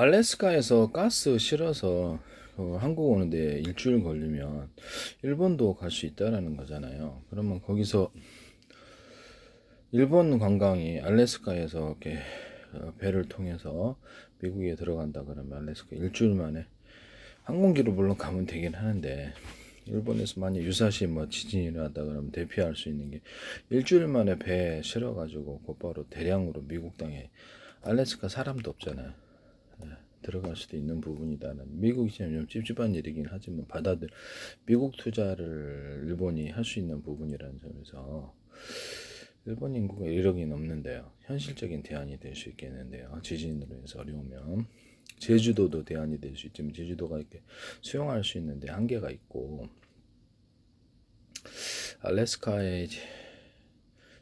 알래스카에서 가스 실어서 한국 오는데 일주일 걸리면 일본도 갈 수 있다라는 거잖아요. 그러면 거기서 일본 관광이 알래스카에서 이렇게 배를 통해서 미국에 들어간다 그러면 알래스카 일주일 만에 항공기로 물론 가면 되긴 하는데, 일본에서 만약 유사시 뭐 지진이 일어났다 그러면 대피할 수 있는 게 일주일 만에 배에 실어가지고 곧바로 대량으로 미국 땅에, 알래스카 사람도 없잖아요. 들어갈 수도 있는 부분이다는, 미국이 좀 찝찝한 일이긴 하지만 미국 투자를 일본이 할 수 있는 부분이라는 점에서 일본 인구가 1억이 넘는데요. 현실적인 대안이 될 수 있겠는데요. 지진으로 해서 어려우면 제주도도 대안이 될 수 있지만 제주도가 이렇게 수용할 수 있는데 한계가 있고, 알래스카에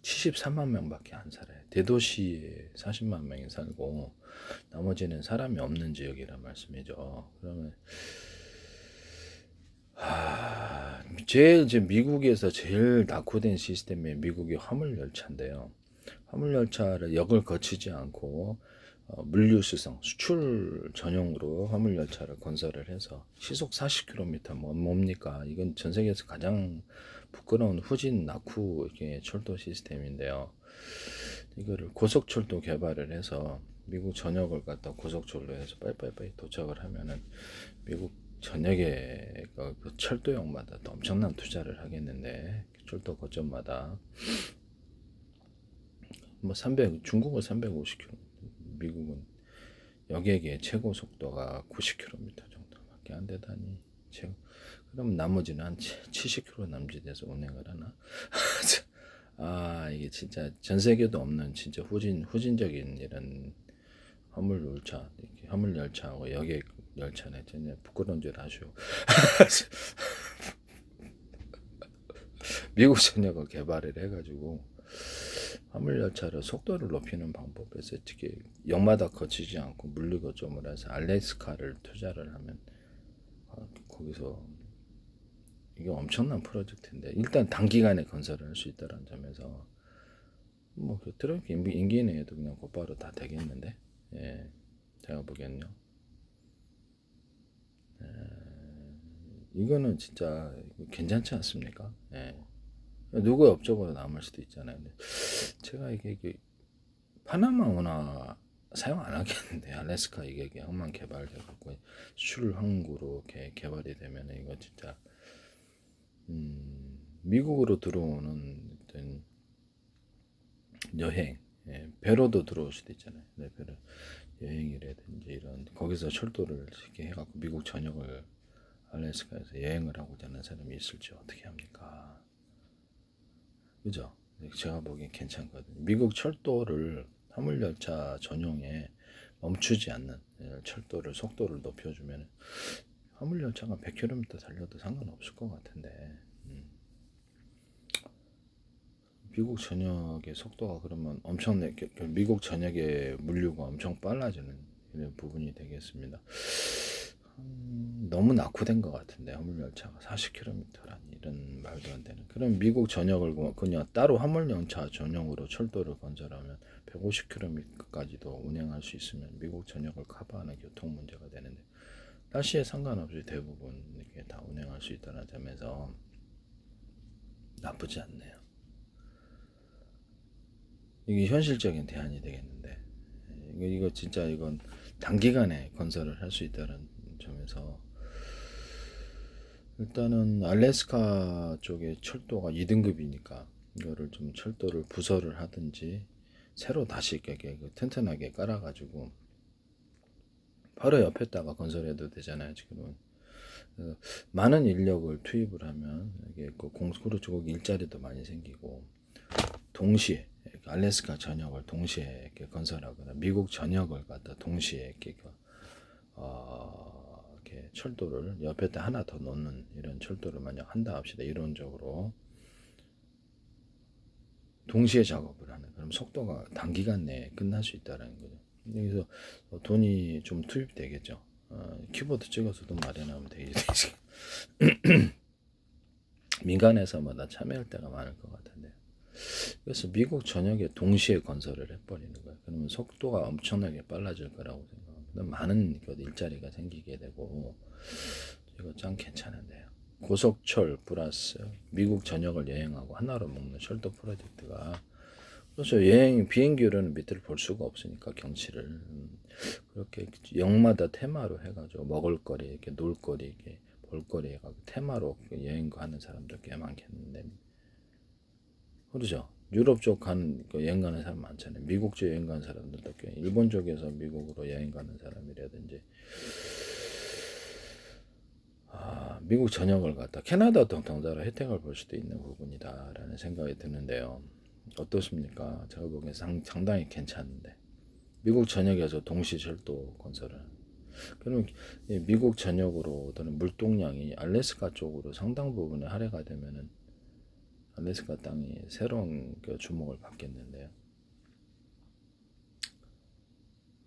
73만 명밖에 안 살아요. 대도시에 40만 명이 살고 나머지는 사람이 없는 지역이란 말씀이죠. 그러면 제일 이제 미국에서 제일 낙후된 시스템이 미국의 화물 열차인데요. 화물 열차를 역을 거치지 않고 물류 수송, 수출 전용으로 화물 열차를 건설을 해서 시속 40km, 뭡니까? 이건 전 세계에서 가장 부끄러운 후진 낙후 이게 철도 시스템인데요. 이거를 고속철도 개발을 해서 미국 전역을 갖다 고속철로 해서 빨리빨리 도착을 하면은 미국 전역에 그 철도역마다 또 엄청난 투자를 하겠는데, 철도 거점마다 뭐 중국은 350km, 미국은 여객의 최고 속도가 90km 정도밖에 안 되다니. 그럼 나머지는 한 70km 남짓에서 운행을 하나? 이게 진짜 전 세계도 없는 진짜 후진적인 이런 화물 열차하고 여객 열차네. 진짜 부끄러운 줄 아시오. 미국 전역을 개발을 해가지고 화물 열차를 속도를 높이는 방법에서 특히 역마다 거치지 않고 물류 거점을 해서 알래스카를 투자를 하면 거기서 이게 엄청난 프로젝트인데, 일단 단기간에 건설을 할 수 있다는 점에서 뭐 트럼프 임기 내에도 그냥 곧바로 다 되겠는데, 예, 제가 보기엔요. 이거는 진짜 괜찮지 않습니까? 예. 누구의 업적으로 남을 수도 있잖아요. 근데 제가 이게 파나마 운하 사용 안 하겠는데, 알래스카 이게 항만 개발돼 갖고 수출 항구로 이렇게 개발이 되면 이거 진짜 미국으로 들어오는 어떤 여행, 배로도 들어올 수도 있잖아요. 네, 배로 여행이라든지 이런 거기서 철도를 이렇게 해갖고 미국 전역을 알래스카에서 여행을 하고자 하는 사람이 있을지 어떻게 합니까? 그죠? 제가 보기엔 괜찮거든요. 미국 철도를 화물열차 전용에 멈추지 않는 철도를 속도를 높여주면 화물열차가 100km 달려도 상관없을 것 같은데, 미국 전역의 속도가 그러면 미국 전역의 물류가 엄청 빨라지는 이런 부분이 되겠습니다. 너무 낙후된 것 같은데, 화물열차가 40km란 이런 말도 안 되는. 그럼 미국 전역을 그냥 따로 화물열차 전용으로 철도를 건설하면 150km까지도 운행할 수 있으면 미국 전역을 커버하는 교통 문제가 되는데, 날씨에 상관없이 대부분 이렇게 다 운행할 수 있다는 점에서 나쁘지 않네요. 이게 현실적인 대안이 되겠는데, 이거 진짜 이건 단기간에 건설을 할 수 있다는 점에서 일단은 알래스카 쪽에 철도가 2등급이니까 이거를 좀 철도를 부설을 하든지 새로 다시 이렇게 튼튼하게 깔아가지고 바로 옆에다가 건설해도 되잖아요. 지금은 많은 인력을 투입을 하면 이게 공수로 쪽 일자리도 많이 생기고, 동시에 알래스카 전역을 동시에 이렇게 건설하거나 미국 전역을 갖다 동시에 이렇게 철도를 옆에다 하나 더 놓는 이런 철도를 만약 한다 합시다. 이론적으로 동시에 작업을 하는, 그럼 속도가 단기간 내에 끝날 수 있다는 거죠. 여기서 돈이 좀 투입되겠죠. 키보드 찍어서 돈 마련하면 되겠지. 민간에서마다 참여할 때가 많을 것 같은데, 그래서 미국 전역에 동시에 건설을 해버리는 거예요. 그러면 속도가 엄청나게 빨라질 거라고 생각합니다. 많은 일자리가 생기게 되고 이거 참 괜찮은데요. 고속철 플러스 미국 전역을 여행하고 하나로 먹는 철도 프로젝트가 그렇죠. 비행기로는 밑을 볼 수가 없으니까 경치를 그렇게 역마다 테마로 해가지고 먹을거리, 이렇게 놀거리, 이렇게 볼거리 해가지고 테마로 여행 가는 사람들 꽤 많겠는데 그렇죠. 유럽 쪽 여행 가는 사람 많잖아요. 미국 쪽 여행 가는 사람들도 꽤 일본 쪽에서 미국으로 여행 가는 사람이라든지 미국 전역을 갖다 캐나다 동통자로 혜택을 볼 수도 있는 부분이다라는 생각이 드는데요. 어떻습니까? 제가 보기엔 상당히 괜찮은데 미국 전역에서 동시 철도 건설을 그러면 미국 전역으로 또는 물동량이 알래스카 쪽으로 상당 부분에 할애가 되면은 알래스카 땅이 새로운 주목을 받겠는데요.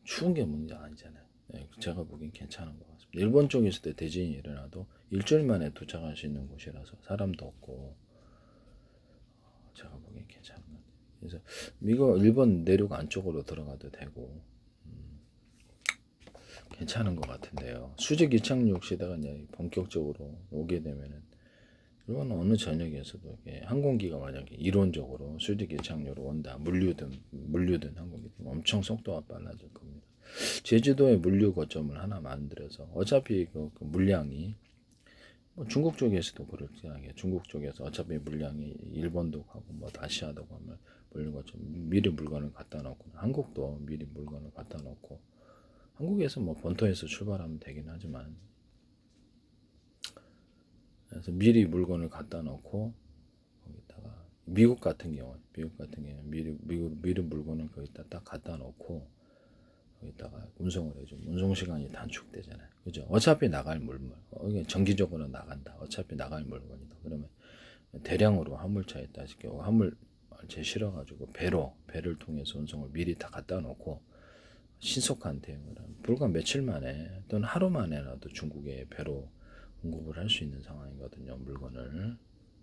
추운 게 문제 아니잖아요. 제가 보기엔 괜찮은 것 같습니다. 일본 쪽에서도 대지진이 일어나도 일주일 만에 도착할 수 있는 곳이라서 사람도 없고 제가 보기엔 괜찮은 것 같아요. 그래서 일본 내륙 안쪽으로 들어가도 되고 괜찮은 것 같은데요. 수직 이착륙 시대가 이제 본격적으로 오게 되면은 일본은 어느 전역에서도 항공기가 만약에 이론적으로 수직 이착륙으로 온다, 물류든 항공기든 엄청 속도가 빨라질 겁니다. 제주도에 물류 거점을 하나 만들어서 어차피 그 물량이 중국 쪽에서도 그렇게 하게 중국 쪽에서 어차피 물량이 일본도 가고 아시아도 가면 물류 거점 미리 물건을 갖다 놓고 한국도 미리 물건을 갖다 놓고 한국에서 본토에서 출발하면 되긴 하지만 그래서 미리 물건을 갖다 놓고 거기다가 미국 같은 경우 미리 물건을 거기다 딱 갖다 놓고 거기다가 운송을 해주면 운송 시간이 단축되잖아요. 그죠? 어차피 나갈 물건 정기적으로 나간다. 어차피 나갈 물건이다. 그러면 대량으로 화물차에 따지게 화물제 실어가지고 배를 통해서 운송을 미리 다 갖다 놓고 신속한 대응을 하는 불과 며칠 만에 또는 하루 만에라도 중국에 배로 공급을 할 수 있는 상황이거든요. 물건을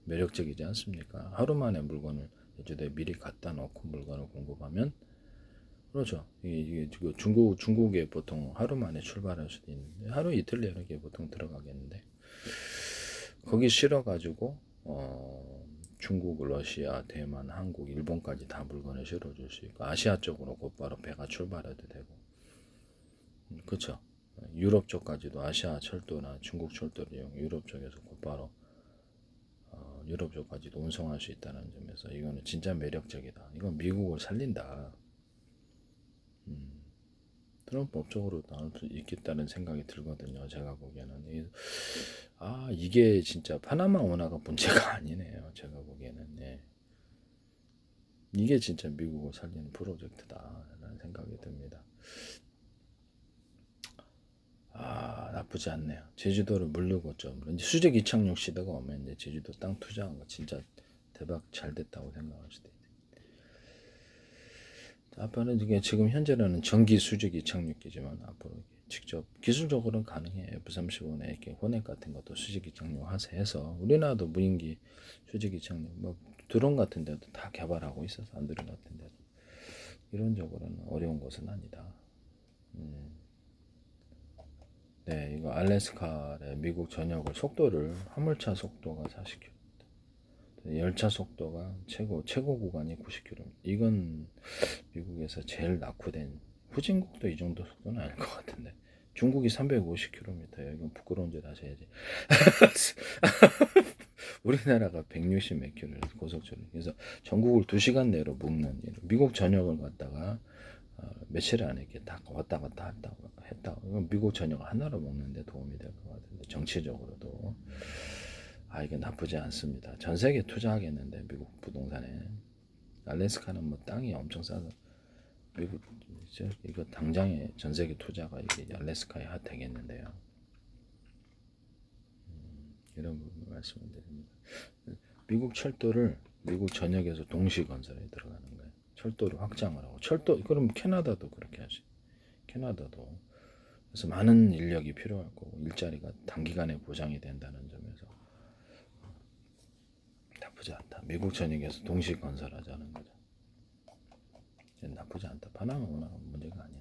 매력적이지 않습니까? 하루 만에 물건을 제주도에 미리 갖다 놓고 물건을 공급하면 그렇죠. 이게 중국에 보통 하루 만에 출발할 수도 있는데 하루 이틀 내로 보통 들어가겠는데 거기 실어가지고 중국, 러시아, 대만, 한국, 일본까지 다 물건을 실어줄 수 있고 아시아 쪽으로 곧바로 배가 출발해도 되고 그렇죠. 유럽 쪽까지도 아시아 철도나 중국 철도를 이용 유럽 쪽에서 곧바로 유럽 쪽까지도 운송할 수 있다는 점에서 이거는 진짜 매력적이다. 이건 미국을 살린다. 트럼프 법적으로 나올 수 있겠다는 생각이 들거든요. 제가 보기에는 이게 진짜 파나마 운하가 문제가 아니네요. 제가 보기에는 이게 진짜 미국을 살리는 프로젝트다라는 생각이 듭니다. 나쁘지 않네요. 제주도를 물르고 좀 이제 수직 이착륙 시대가 오면 이제 제주도 땅 투자한 거 진짜 대박 잘 됐다고 생각할 수도 있어요. 앞으로는 이게 지금 현재는 전기 수직 이착륙기지만 앞으로 직접 기술적으로는 가능해요. F-35나 이렇게 혼액 같은 것도 수직 이착륙 해서 우리나라도 무인기 수직 이착륙 드론 같은 데도 다 개발하고 있어서 안드론 같은 데도 이론적으로는 어려운 것은 아니다. 네, 이거 알래스카의 미국 전역을 속도를 화물차 속도가 40km, 열차 속도가 최고 구간이 90km. 이건 미국에서 제일 낙후된 후진국도 이 정도 속도는 아닐 것 같은데 중국이 350km예요. 이건 부끄러운 짓 하셔야지. 우리나라가 160 몇 킬로 고속철로 그래서 전국을 2시간 내로 묶는 미국 전역을 갖다가 며칠 안에 이렇게 다 왔다 갔다 했다. 이건 미국 전역 하나로 먹는데 도움이 될 것 같은데 정치적으로도 이게 나쁘지 않습니다. 전 세계 투자하겠는데 미국 부동산에 알래스카는 땅이 엄청 싸서 미국 이거 당장에 전 세계 투자가 이게 알래스카에 되겠는데요. 이런 부분 말씀을 드립니다. 미국 철도를 미국 전역에서 동시 건설에 들어가는 거예요. 철도를 확장을 하고 그럼 캐나다도 그렇게 하지. 캐나다도 그래서 많은 인력이 필요할 거고 일자리가 단기간에 보장이 된다는 점에서 나쁘지 않다. 미국 전역에서 동시 건설하자는 거죠. 나쁘지 않다. 파나마 문화가 문제가 아니야.